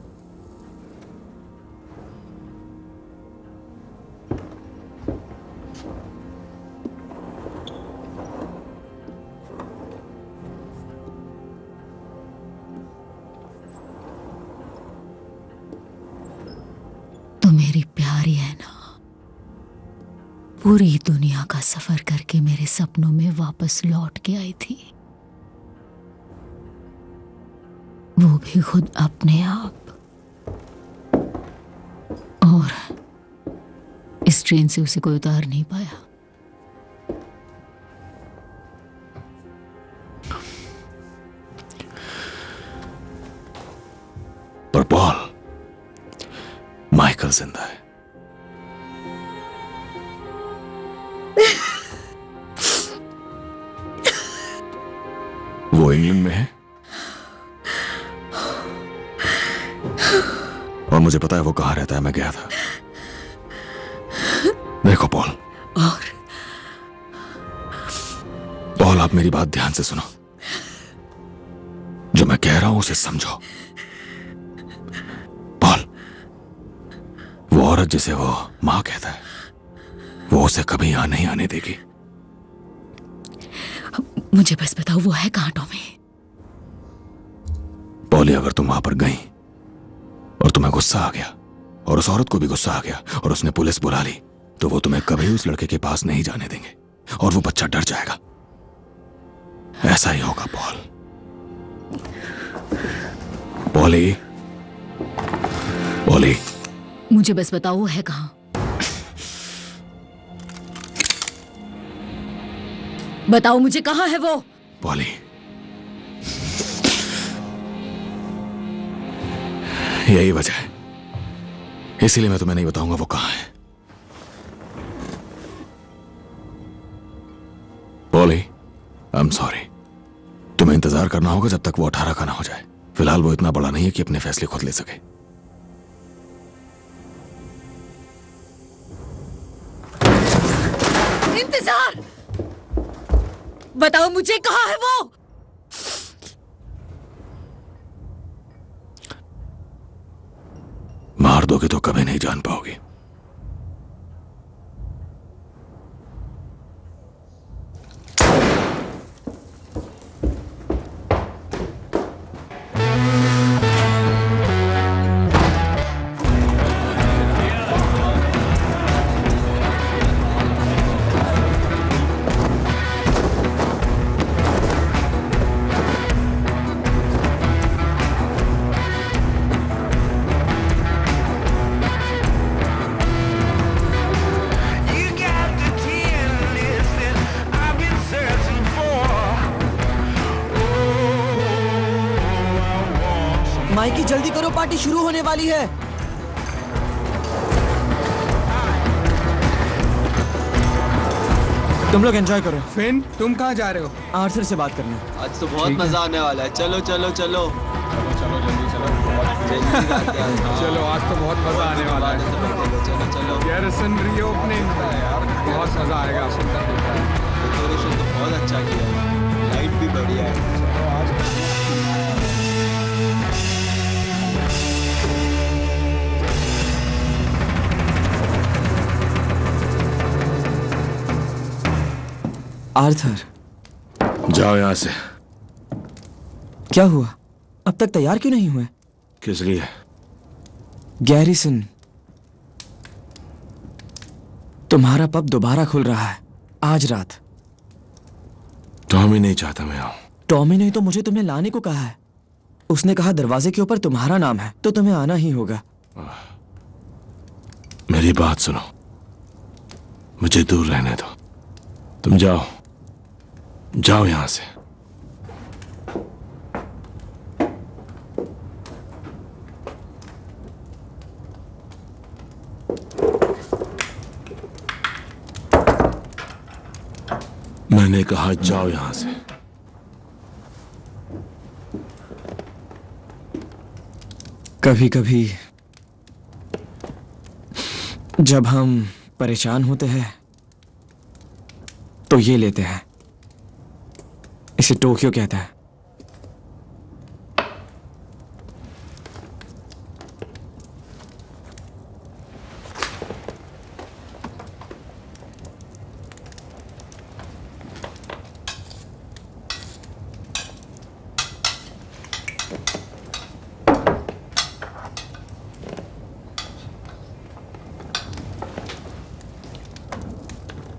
तो मेरी प्यारी है ना, पूरी दुनिया का सफर करके मेरे सपनों में वापस लौट के आई थी, वो भी खुद अपने आप। और इस ट्रेन से उसे कोई उतार नहीं पाया। पर पॉल, माइकल जिंदा है। वो इंग्लैंड में है और मुझे पता है वो कहां रहता है। मैं गया था। देखो पॉल, पॉल आप मेरी बात ध्यान से सुनो। जो मैं कह रहा हूं उसे समझो। पॉल, वो औरत जिसे वो मां कहता है, वो उसे कभी यहां नहीं आने देगी। मुझे बस बताओ वो है कहाँ टॉमी? पॉली, अगर तुम वहां पर गई और तुम्हें गुस्सा आ गया और उस औरत को भी गुस्सा आ गया और उसने पुलिस बुला ली, तो वो तुम्हें कभी उस लड़के के पास नहीं जाने देंगे और वो बच्चा डर जाएगा। ऐसा ही होगा पॉल। पॉली, पॉली, मुझे बस बताओ वो है कहाँ? बताओ मुझे, कहाँ है वो? पॉली, यही वजह है, इसीलिए मैं तुम्हें नहीं बताऊंगा वो कहां है। Poly, I am sorry. तुम्हें इंतजार करना होगा जब तक वो 18 का ना हो जाए। फिलहाल वो इतना बड़ा नहीं है कि अपने फैसले खुद ले सके। इंतजार! बताओ मुझे, कहाँ है वो? मार दोगे तो कभी नहीं जान पाओगी। माइकी जल्दी करो, पार्टी शुरू होने वाली है। तुम लोग एंजॉय करो। फिन, तुम कहाँ जा रहे हो? आर्थर से बात करना। आज तो बहुत मजा आने वाला है। चलो चलो चलो चलो जल्दी चलो। चलो, आज तो बहुत मजा आने वाला है। चलो चलो। गैरिसन रीओपनिंग, बहुत मजा आएगा। डेकोरेशन तो बहुत अच्छा किया है, लाइट भी बढ़िया है। आर्थर, जाओ यहां से। क्या हुआ? अब तक तैयार क्यों नहीं हुए? किस लिए? गैरिसन, तुम्हारा पब दोबारा खुल रहा है आज रात। टॉमी नहीं चाहता मैं आऊं। टॉमी ने तो मुझे तुम्हें लाने को कहा है। उसने कहा दरवाजे के ऊपर तुम्हारा नाम है, तो तुम्हें आना ही होगा। मेरी बात सुनो, मुझे दूर रहने दो। तुम जाओ, जाओ यहां से। मैंने कहा जाओ यहां से। कभी कभी जब हम परेशान होते हैं तो ये लेते हैं। इसे टोक्यो कहता है।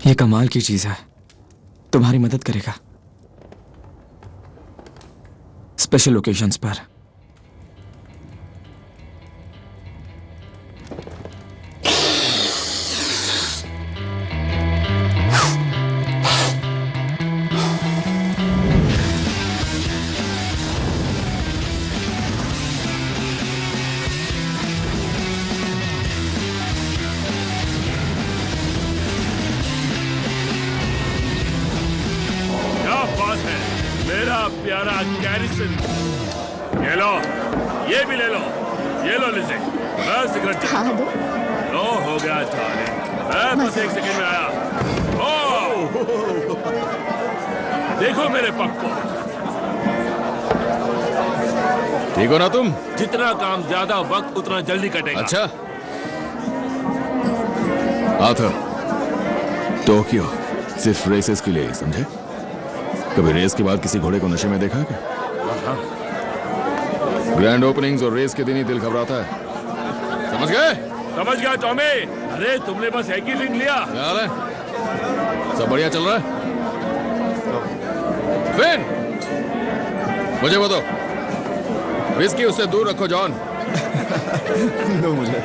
ये कमाल की चीज है, तुम्हारी मदद करेगा स्पेशल ओकेजन्स पर। क्या बात है मेरा प्यारा गैरिसन। ये लो, ये भी ले लो। ये लो लिज़ी, मैं सिगरेट लो। हो गया डार्लिंग, मैं बस 1 सेकंड में आया। देखो मेरे पग को। ठीक हो ना तुम? जितना काम ज्यादा वक्त उतना जल्दी कटेगा। अच्छा, आर्थर, टोक्यो सिर्फ रेसेस के लिए, समझे? कभी रेस के बाद किसी घोड़े को नशे में देखा है क्या? ग्रैंड ओपनिंग्स और रेस के दिन ही दिल घबराता है, समझ गए? समझ गया टॉमी। अरे तुमने बस एक ही लिंक लिया। क्या हाल है? सब बढ़िया चल रहा है? फिन, मुझे बताओ, विस्की उससे दूर रखो जॉन। दो मुझे।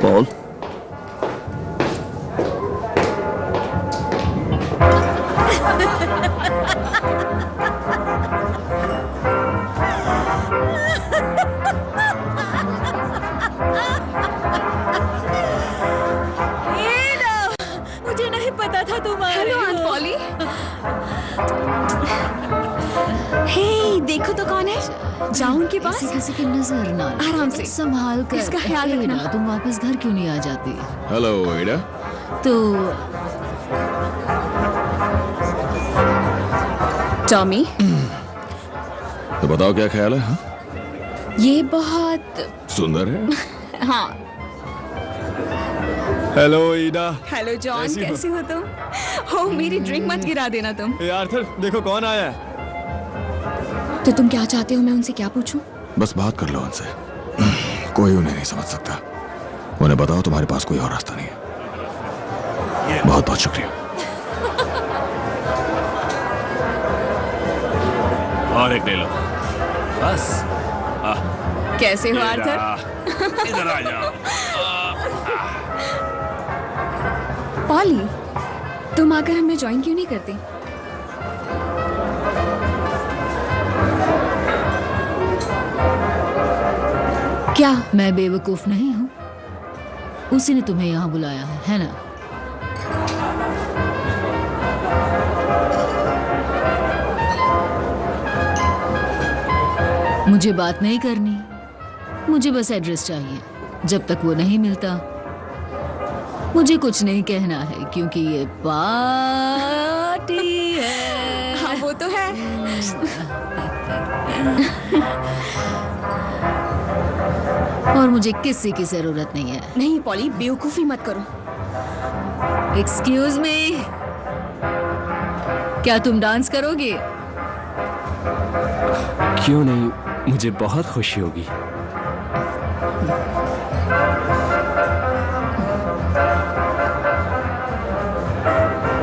पॉल, मुझे नहीं पता था तुम आ रही हो। Hello poly. हे, देखो तो कौन है? जाओ उनके पास। किसी की नजर ना लगे। आराम से संभाल कर। इसका ख्याल रखना। एडा, तुम वापस घर क्यों नहीं आ जाती? हेलो एडा। तो टॉमी, तो बताओ क्या ख्याल है? हाँ? ये बहुत सुंदर है। हाँ। हेलो ईडा। हेलो जॉन, कैसी हो? कैसे हो तुम? हो, मेरी ड्रिंक मत गिरा देना तुम। ए आर्थर, देखो कौन आया है। तो तुम क्या चाहते हो, मैं उनसे क्या पूछूं? बस बात कर लो उनसे, कोई उन्हें नहीं समझ सकता। उन्हें बताओ तुम्हारे पास कोई और रास्ता नहीं है। बहुत बहुत शुक्रिया। और एक ले लो बस। कैसे हो ये आर्थर? रहा। इधर आ जाओ। पॉली, तुम आकर हमें ज्वाइन क्यों नहीं करती? क्या मैं बेवकूफ नहीं हूँ? उसी ने तुम्हें यहाँ बुलाया है ना? मुझे बात नहीं करनी, मुझे बस एड्रेस चाहिए। जब तक वो नहीं मिलता मुझे कुछ नहीं कहना है, क्योंकि ये पार्टी है। हाँ, वो तो है। और मुझे किसी की जरूरत नहीं है। नहीं पॉली, बेवकूफी मत करो। एक्सक्यूज मी, क्या तुम डांस करोगे? क्यों नहीं, मुझे बहुत खुशी होगी।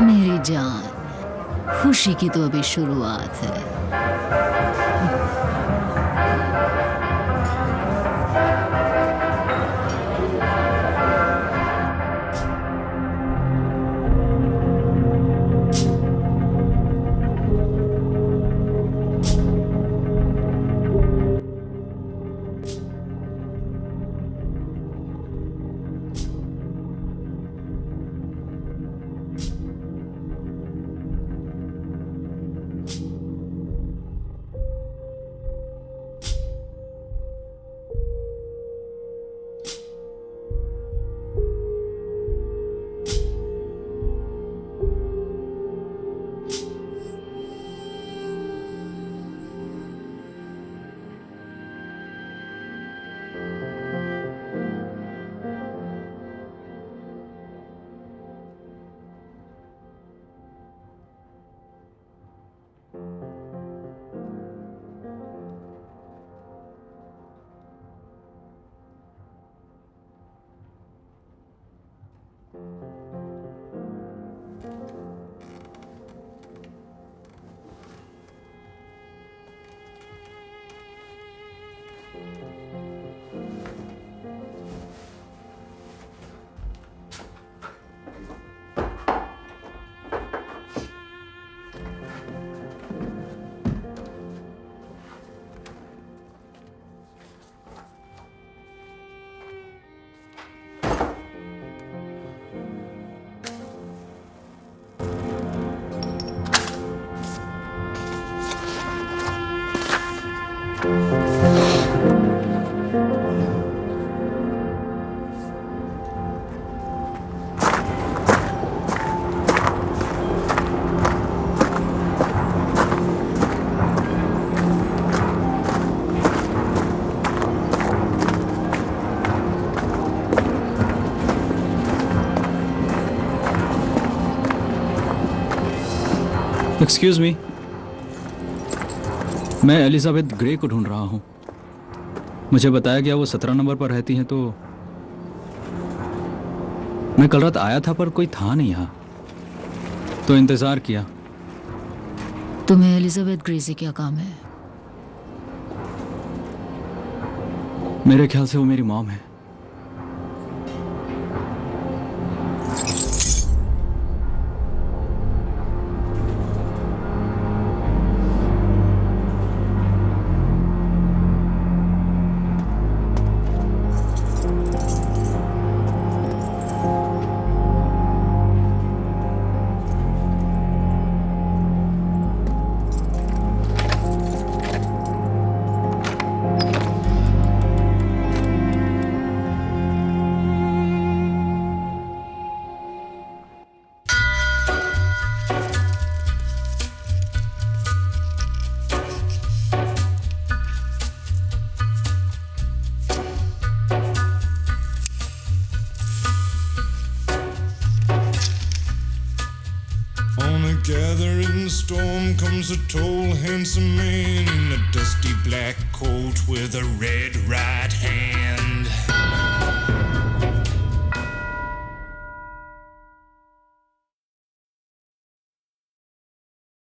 मेरी जान, खुशी की तो अभी शुरुआत है। एक्सक्यूज मी, मैं एलिजाबेथ ग्रे को ढूंढ रहा हूँ। मुझे बताया गया वो 17 नंबर पर रहती हैं। तो मैं कल रात आया था पर कोई था नहीं यहाँ, तो इंतजार किया। तुम्हें एलिजाबेथ ग्रे से क्या काम है? मेरे ख्याल से वो मेरी मॉम है। Gathering storm comes a tall, handsome man in a dusty black coat with a red right hand.